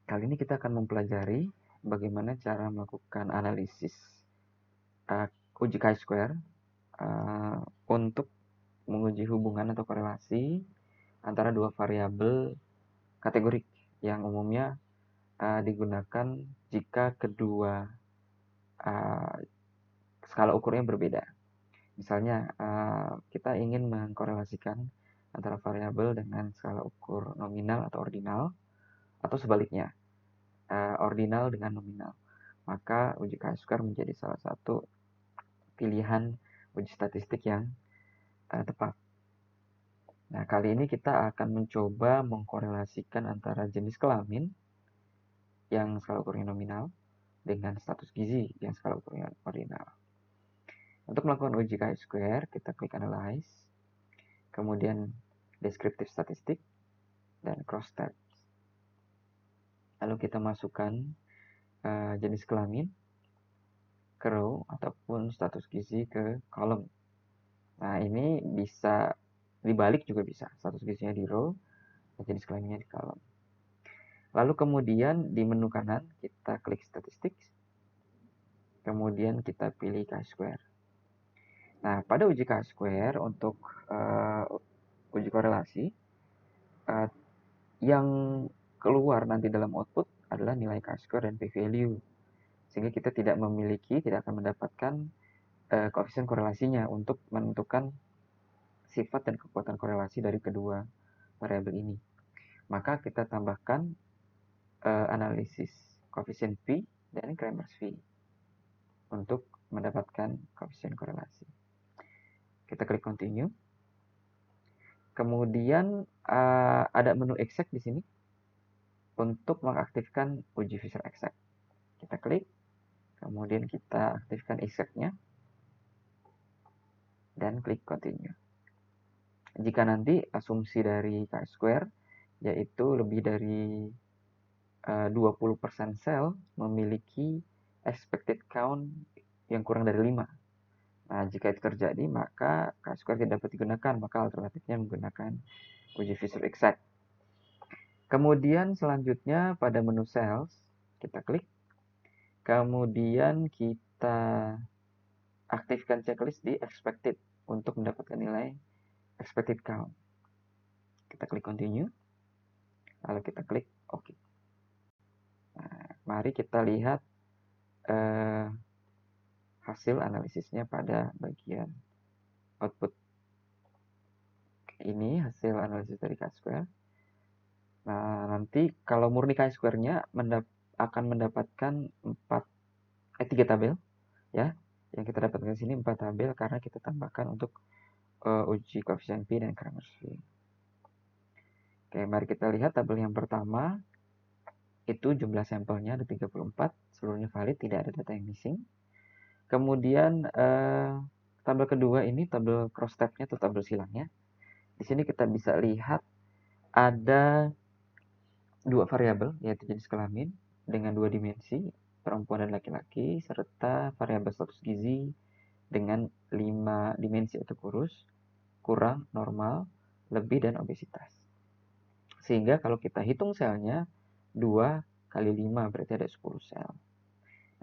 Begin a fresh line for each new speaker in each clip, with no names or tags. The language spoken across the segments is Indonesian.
Kali ini kita akan mempelajari bagaimana cara melakukan analisis uji chi-square untuk menguji hubungan atau korelasi antara dua variabel kategorik yang umumnya digunakan jika kedua skala ukurnya berbeda. Misalnya kita ingin mengkorelasikan antara variabel dengan skala ukur nominal atau ordinal, atau sebaliknya, ordinal dengan nominal. Maka uji chi-square menjadi salah satu pilihan uji statistik yang tepat. Nah, kali ini kita akan mencoba mengkorelasikan antara jenis kelamin yang skala ukurnya nominal dengan status gizi yang skala ukurnya ordinal. Untuk melakukan uji chi-square, kita klik Analyze, kemudian Descriptive Statistic, dan Cross Tabs. Lalu kita masukkan jenis kelamin ke row ataupun status gizi ke kolom. Nah, ini bisa dibalik juga bisa. Status gizinya di row, jenis kelaminnya di kolom. Lalu kemudian di menu kanan kita klik Statistics, kemudian kita pilih chi-square. Nah, pada uji chi-square untuk uji korelasi, yang keluar nanti dalam output adalah nilai chi-square dan p-value. Sehingga kita tidak akan mendapatkan koefisien korelasinya untuk menentukan sifat dan kekuatan korelasi dari kedua variabel ini. Maka kita tambahkan analisis koefisien P dan Kramers V untuk mendapatkan koefisien korelasi. Kita klik continue. Kemudian ada menu exact di sini untuk mengaktifkan uji Fisher exact. Kita klik, kemudian kita aktifkan exact-nya dan klik continue. Jika nanti asumsi dari chi-square yaitu lebih dari 20% sel memiliki expected count yang kurang dari 5. Nah, jika itu terjadi, maka chi-square tidak dapat digunakan, maka alternatifnya menggunakan uji Fisher exact. Kemudian selanjutnya pada menu cells, kita klik. Kemudian kita aktifkan checklist di expected untuk mendapatkan nilai expected count. Kita klik continue, lalu kita klik OK. Nah, mari kita lihat hasil analisisnya pada bagian output. Ini hasil analisis dari chi-square. Nah, nanti kalau murni chi-square-nya akan mendapatkan 3 tabel ya. Yang kita dapatkan di sini 4 tabel karena kita tambahkan untuk uji koefisien P dan Kramers V. Oke, mari kita lihat tabel yang pertama. Itu jumlah sampelnya ada 34, seluruhnya valid, tidak ada data yang missing. Kemudian tabel kedua ini tabel cross tab-nya atau tabel silangnya. Di sini kita bisa lihat ada dua variabel, yaitu jenis kelamin dengan 2 dimensi, perempuan dan laki-laki, serta variabel status gizi dengan 5 dimensi atau kurus, kurang, normal, lebih, dan obesitas. Sehingga kalau kita hitung selnya, 2 kali 5 berarti ada 10 sel.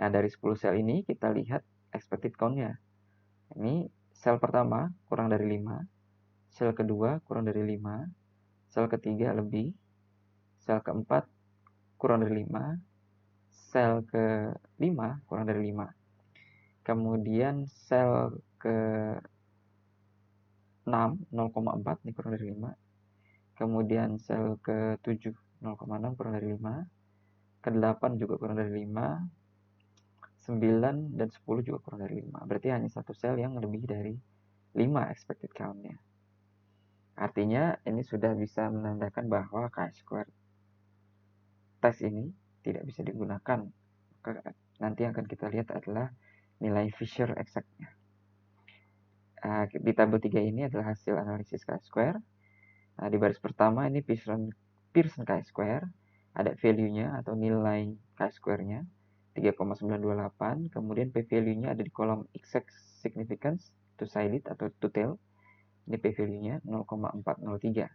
Nah, dari 10 sel ini kita lihat expected count-nya. Ini sel pertama kurang dari 5, sel kedua kurang dari 5, sel ketiga lebih, sel keempat kurang dari 5, sel kelima kurang dari 5. Kemudian sel ke-6 0,4 ini kurang dari 5. Kemudian sel ke-7 0,6 kurang dari 5. Ke-8 juga kurang dari 5. 9 dan 10 juga kurang dari 5. Berarti hanya satu sel yang lebih dari 5 expected count-nya. Artinya ini sudah bisa menandakan bahwa chi-square test ini tidak bisa digunakan. Nanti yang akan kita lihat adalah nilai Fisher exact-nya. Di tabel 3 ini adalah hasil analisis chi-square. Nah, di baris pertama ini Pearson chi-square. Ada value-nya atau nilai chi-square-nya 3,928. Kemudian p-value-nya ada di kolom exact significance, two-sided atau two-tailed. Ini p-value-nya 0,403.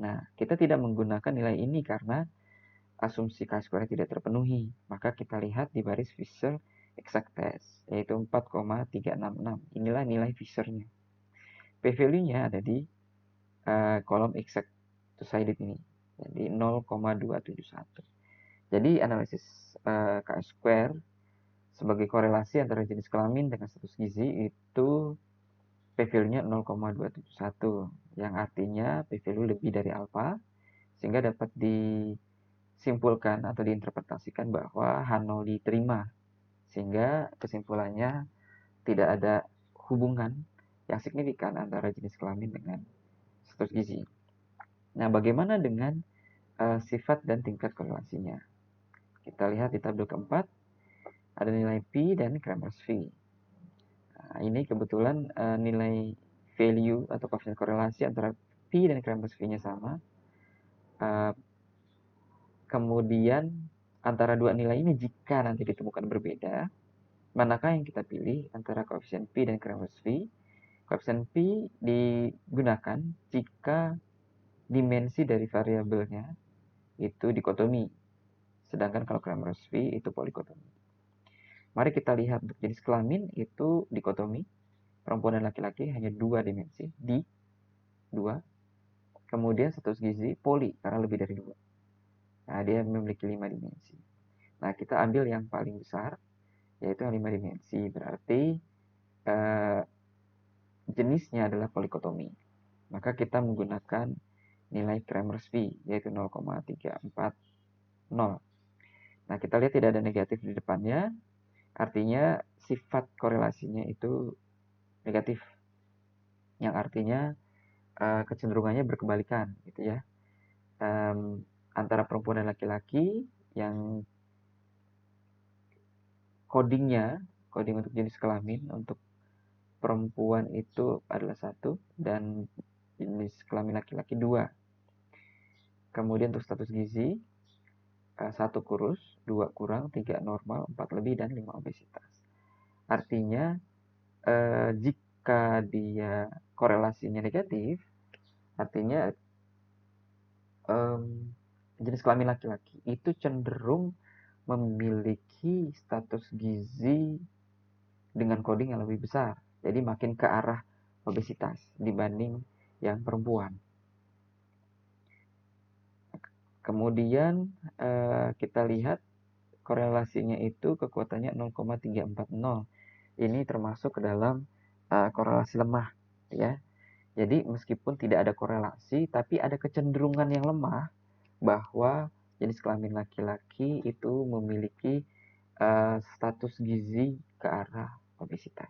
Nah, kita tidak menggunakan nilai ini karena asumsi chi-square tidak terpenuhi, maka kita lihat di baris Fisher exact test, yaitu 4,366. Inilah nilai Fishernya. P-value-nya ada di kolom exact two-sided ini, jadi 0,271. Jadi analisis chi-square sebagai korelasi antara jenis kelamin dengan status gizi itu P-value-nya 0,271, yang artinya P-value lebih dari alfa, sehingga dapat disimpulkan atau diinterpretasikan bahwa H0 diterima, sehingga kesimpulannya tidak ada hubungan yang signifikan antara jenis kelamin dengan status gizi. Nah, bagaimana dengan sifat dan tingkat korelasinya? Kita lihat di tabel keempat, ada nilai P dan Kramers V. Nah, ini kebetulan nilai value atau koefisien korelasi antara P dan Kramers V-nya sama. Kemudian antara dua nilai ini jika nanti ditemukan berbeda, manakah yang kita pilih antara koefisien P dan Kramers V? Koefisien P digunakan jika dimensi dari variabelnya itu dikotomi, sedangkan kalau Kramers V itu polikotomi. Mari kita lihat untuk jenis kelamin itu dikotomi, perempuan dan laki-laki hanya 2 dimensi, di 2. Kemudian status gizi poli karena lebih dari 2. Nah, dia memiliki 5 dimensi. Nah, kita ambil yang paling besar, yaitu yang 5 dimensi. Berarti jenisnya adalah polikotomi. Maka kita menggunakan nilai Kramers V, yaitu 0,340. Nah, kita lihat tidak ada negatif di depannya, artinya sifat korelasinya itu negatif, yang artinya kecenderungannya berkebalikan, gitu ya. Antara perempuan dan laki-laki yang coding untuk jenis kelamin untuk perempuan itu adalah 1 dan jenis kelamin laki-laki 2. Kemudian untuk status gizi 1 kurus, 2 kurang, 3 normal, 4 lebih, dan 5 obesitas. Artinya jika dia korelasinya negatif, artinya jenis kelamin laki-laki itu cenderung memiliki status gizi dengan coding yang lebih besar. Jadi makin ke arah obesitas dibanding yang perempuan. Kemudian kita lihat korelasinya itu kekuatannya 0,340. Ini termasuk ke dalam korelasi lemah, ya. Jadi meskipun tidak ada korelasi, tapi ada kecenderungan yang lemah bahwa jenis kelamin laki-laki itu memiliki status gizi ke arah obesitas.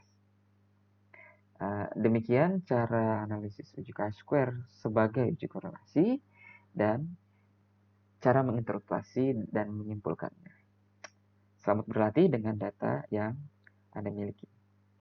Demikian cara analisis uji chi-square sebagai uji korelasi dan cara menginterpretasi dan menyimpulkannya. Selamat berlatih dengan data yang Anda miliki.